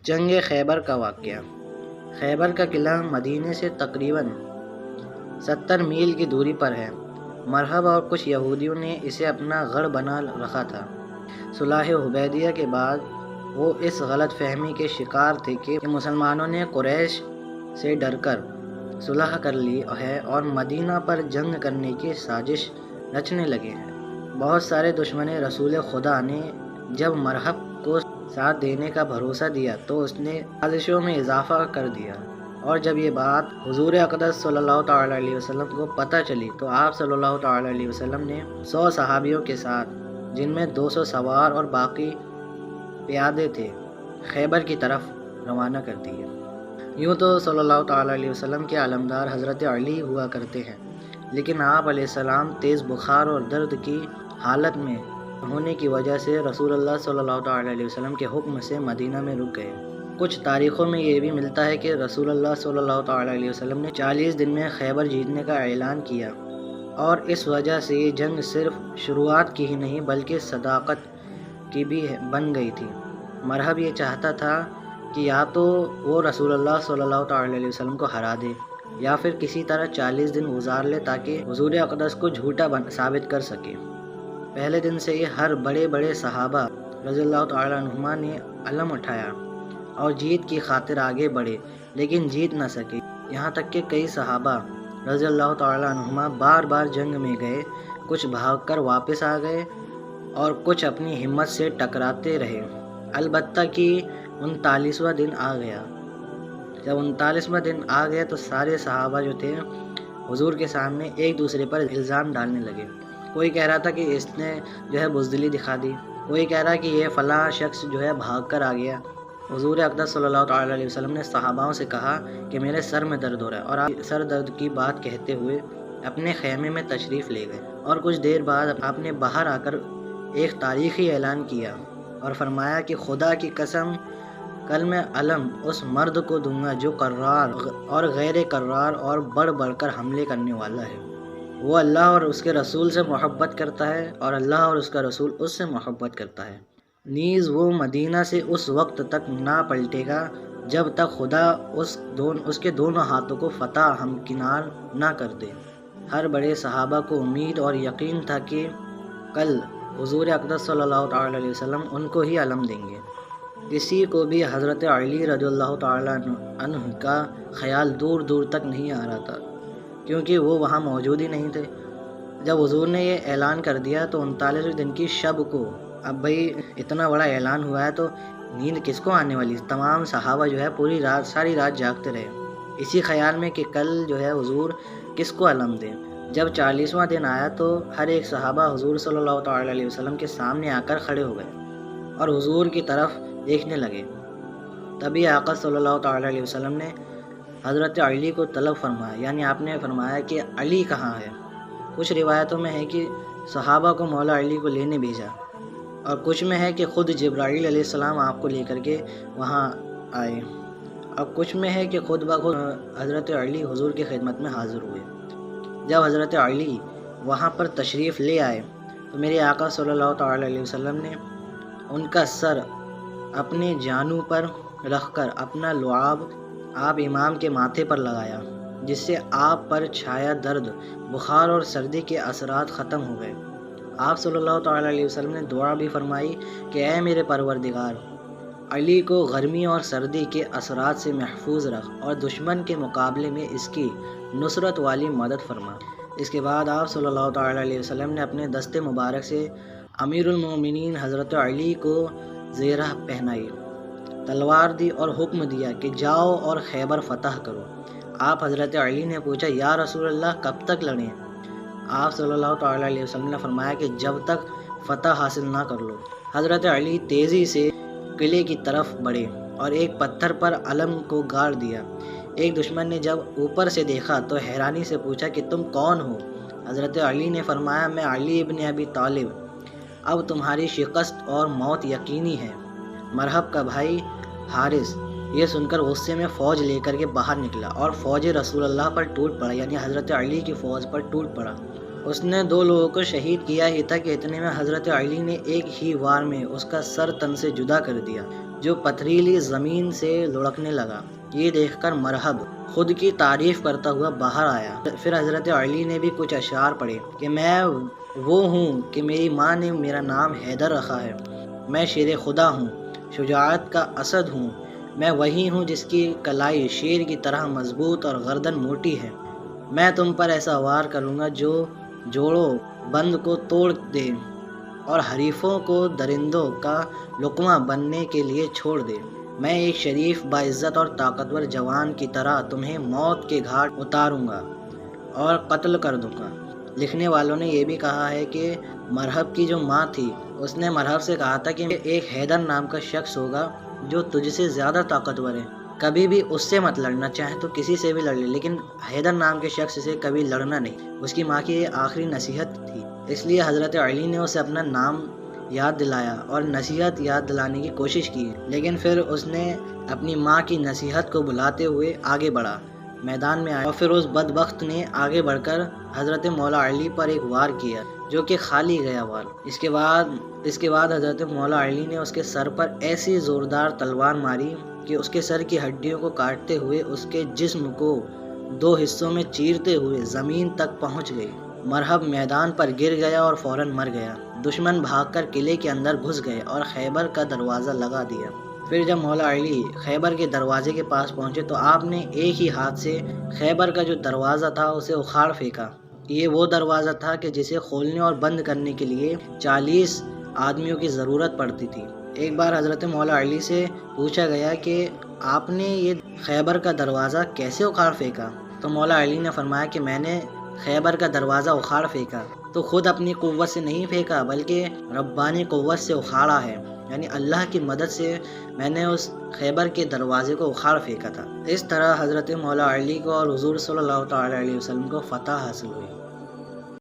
جنگ خیبر کا واقعہ۔ خیبر کا قلعہ مدینے سے تقریباً 70 میل کی دوری پر ہے۔ مرحب اور کچھ یہودیوں نے اسے اپنا گڑھ بنا رکھا تھا۔ صلح حدیبیہ کے بعد وہ اس غلط فہمی کے شکار تھے کہ مسلمانوں نے قریش سے ڈر کر صلح کر لی ہے اور مدینہ پر جنگ کرنے کی سازش رچنے لگے ہیں۔ بہت سارے دشمن رسول خدا نے جب مرحب کو ساتھ دینے کا بھروسہ دیا تو اس نے سازشوں میں اضافہ کر دیا، اور جب یہ بات حضور اقدس صلی اللہ تعالیٰ علیہ وسلم کو پتہ چلی تو آپ صلی اللہ تعالیٰ علیہ وسلم نے 100 صحابیوں کے ساتھ، جن میں 200 سوار اور باقی پیادے تھے، خیبر کی طرف روانہ کر دیے۔ یوں تو صلی اللہ تعالیٰ علیہ وسلم کے علمدار حضرت علی ہوا کرتے ہیں، لیکن آپ علیہ السلام تیز بخار اور درد کی حالت میں ہونے کی وجہ سے رسول اللہ صلی اللہ تعالیٰ علیہ وسلم کے حکم سے مدینہ میں رک گئے۔ کچھ تاریخوں میں یہ بھی ملتا ہے کہ رسول اللہ صلی اللہ تعالیٰ علیہ وسلم نے 40 دن میں خیبر جیتنے کا اعلان کیا، اور اس وجہ سے یہ جنگ صرف شروعات کی ہی نہیں بلکہ صداقت کی بھی بن گئی تھی۔ مرحب یہ چاہتا تھا کہ یا تو وہ رسول اللہ صلی اللہ تعالیٰ علیہ وسلم کو ہرا دے یا پھر کسی طرح 40 دن گزار لے تاکہ حضور اقدس کو جھوٹا ثابت کر سکے۔ پہلے دن سے ہی ہر بڑے صحابہ رضی اللہ تعالیٰ عنہما نے علم اٹھایا اور جیت کی خاطر آگے بڑھے، لیکن جیت نہ سکے۔ یہاں تک کہ کئی صحابہ رضی اللہ تعالیٰ عنہما بار بار جنگ میں گئے، کچھ بھاگ کر واپس آ گئے اور کچھ اپنی ہمت سے ٹکراتے رہے، البتہ کہ 39واں دن آ گیا۔ جب 39واں دن آ گیا تو سارے صحابہ جو تھے حضور کے سامنے ایک دوسرے پر الزام ڈالنے لگے۔ کوئی کہہ رہا تھا کہ اس نے بزدلی دکھا دی، کوئی کہہ رہا کہ یہ فلاں شخص بھاگ کر آ گیا۔ حضور اقدس صلی اللہ تعالیٰ علیہ وسلم نے صحاباؤں سے کہا کہ میرے سر میں درد ہو رہا ہے، اور آپ سر درد کی بات کہتے ہوئے اپنے خیمے میں تشریف لے گئے، اور کچھ دیر بعد آپ نے باہر آ کر ایک تاریخی اعلان کیا اور فرمایا کہ خدا کی قسم، کل میں علم اس مرد کو دوں گا جو کرار اور غیر کرار اور بڑھ کر حملے کرنے والا ہے۔ وہ اللہ اور اس کے رسول سے محبت کرتا ہے اور اللہ اور اس کا رسول اس سے محبت کرتا ہے، نیز وہ مدینہ سے اس وقت تک نہ پلٹے گا جب تک خدا اس کے دونوں ہاتھوں کو فتح ہمکنار نہ کر دے۔ ہر بڑے صحابہ کو امید اور یقین تھا کہ کل حضور اقدس صلی اللہ تعالیٰ علیہ وسلم ان کو ہی علم دیں گے۔ کسی کو بھی حضرت علی رضی اللہ تعالیٰ عنہ کا خیال دور دور تک نہیں آ رہا تھا، کیونکہ وہ وہاں موجود ہی نہیں تھے۔ جب حضور نے یہ اعلان کر دیا تو 39ویں دن کی شب کو، اب بھائی اتنا بڑا اعلان ہوا ہے تو نیند کس کو آنے والی؟ تمام صحابہ پوری رات ساری رات جاگتے رہے اسی خیال میں کہ کل حضور کس کو علم دیں۔ جب 40واں دن آیا تو ہر ایک صحابہ حضور صلی اللہ تعالیٰ علیہ وسلم کے سامنے آ کر کھڑے ہو گئے اور حضور کی طرف دیکھنے لگے۔ تبھی آقا صلی اللہ تعالیٰ علیہ وسلم نے حضرت علی کو طلب فرمایا، یعنی آپ نے فرمایا کہ علی کہاں ہے؟ کچھ روایتوں میں ہے کہ صحابہ کو مولا علی کو لینے بھیجا، اور کچھ میں ہے کہ خود جبرائیل علیہ السلام آپ کو لے کر کے وہاں آئے، اور کچھ میں ہے کہ خود بخود حضرت علی حضور کی خدمت میں حاضر ہوئے۔ جب حضرت علی وہاں پر تشریف لے آئے تو میرے آقا صلی اللہ تعالیٰ علیہ وسلم نے ان کا سر اپنے جانوں پر رکھ کر اپنا لعاب آپ امام کے ماتھے پر لگایا، جس سے آپ پر چھایا درد، بخار اور سردی کے اثرات ختم ہو گئے۔ آپ صلی اللہ تعالیٰ علیہ وسلم نے دعا بھی فرمائی کہ اے میرے پروردگار، علی کو گرمی اور سردی کے اثرات سے محفوظ رکھ اور دشمن کے مقابلے میں اس کی نصرت والی مدد فرما۔ اس کے بعد آپ صلی اللہ تعالیٰ علیہ وسلم نے اپنے دست مبارک سے امیر المومنین حضرت علی کو زیرہ پہنائی، تلوار دی اور حکم دیا کہ جاؤ اور خیبر فتح کرو۔ آپ حضرت علی نے پوچھا یا رسول اللہ کب تک لڑیں؟ آپ صلی اللہ تعالیٰ علیہ وسلم نے فرمایا کہ جب تک فتح حاصل نہ کر لو۔ حضرت علی تیزی سے قلعے کی طرف بڑھے اور ایک پتھر پر علم کو گاڑ دیا۔ ایک دشمن نے جب اوپر سے دیکھا تو حیرانی سے پوچھا کہ تم کون ہو؟ حضرت علی نے فرمایا میں علی ابن ابی طالب، اب تمہاری شکست اور موت یقینی ہے۔ مرحب کا بھائی حارث یہ سن کر غصے میں فوج لے کر کے باہر نکلا اور فوج رسول اللہ پر ٹوٹ پڑا، یعنی حضرت علی کی فوج پر ٹوٹ پڑا۔ اس نے 2 لوگوں کو شہید کیا ہی تھا کہ اتنے میں حضرت علی نے ایک ہی وار میں اس کا سر تن سے جدا کر دیا۔ جو پتھریلی زمین سے لڑکنے لگا۔ یہ دیکھ کر مرحب خود کی تعریف کرتا ہوا باہر آیا۔ پھر حضرت علی نے بھی کچھ اشعار پڑھے کہ میں وہ ہوں کہ میری ماں نے میرا نام حیدر رکھا ہے، میں شیر خدا ہوں، شجاعت کا اسد ہوں، میں وہی ہوں جس کی کلائی شیر کی طرح مضبوط اور گردن موٹی ہے، میں تم پر ایسا وار کروں گا جو جوڑوں بند کو توڑ دے اور حریفوں کو درندوں کا لقمہ بننے کے لیے چھوڑ دے، میں ایک شریف باعزت اور طاقتور جوان کی طرح تمہیں موت کے گھاٹ اتاروں گا اور قتل کر دوں گا۔ لکھنے والوں نے یہ بھی کہا ہے کہ مرحب کی جو ماں تھی اس نے مرحب سے کہا تھا کہ ایک حیدر نام کا شخص ہوگا جو تجھ سے زیادہ طاقتور ہے، کبھی بھی اس سے مت لڑنا، چاہے تو کسی سے بھی لڑ لے لیکن حیدر نام کے شخص سے کبھی لڑنا نہیں۔ اس کی ماں کی یہ آخری نصیحت تھی، اس لیے حضرت علی نے اسے اپنا نام یاد دلایا اور نصیحت یاد دلانے کی کوشش کی، لیکن پھر اس نے اپنی ماں کی نصیحت کو بھلاتے ہوئے آگے بڑھا، میدان میں آیا اور پھر اس بدبخت نے آگے بڑھ کر حضرت مولا علی پر ایک وار کیا جو کہ خالی گیا وار۔ اس کے بعد حضرت مولا علی نے اس کے سر پر ایسی زوردار تلوار ماری کہ اس کے سر کی ہڈیوں کو کاٹتے ہوئے اس کے جسم کو دو حصوں میں چیرتے ہوئے زمین تک پہنچ گئی۔ مرحب میدان پر گر گیا اور فوراً مر گیا۔ دشمن بھاگ کر قلعے کے اندر گھس گئے اور خیبر کا دروازہ لگا دیا۔ پھر جب مولا علی خیبر کے دروازے کے پاس پہنچے تو آپ نے ایک ہی ہاتھ سے خیبر کا جو دروازہ تھا اسے اکھاڑ پھینکا۔ یہ وہ دروازہ تھا کہ جسے کھولنے اور بند کرنے کے لیے 40 آدمیوں کی ضرورت پڑتی تھی۔ ایک بار حضرت مولا علی سے پوچھا گیا کہ آپ نے یہ خیبر کا دروازہ کیسے اکھاڑ پھینکا؟ تو مولا علی نے فرمایا کہ میں نے خیبر کا دروازہ اکھاڑ پھینکا تو خود اپنی قوت سے نہیں پھینکا بلکہ ربانی قوت سے اکھاڑا ہے، یعنی اللہ کی مدد سے میں نے اس خیبر کے دروازے کو اکھاڑ پھینکا تھا۔ اس طرح حضرت مولا علی کو اور حضور صلی اللہ تعالی علیہ وسلم کو فتح حاصل ہوئی۔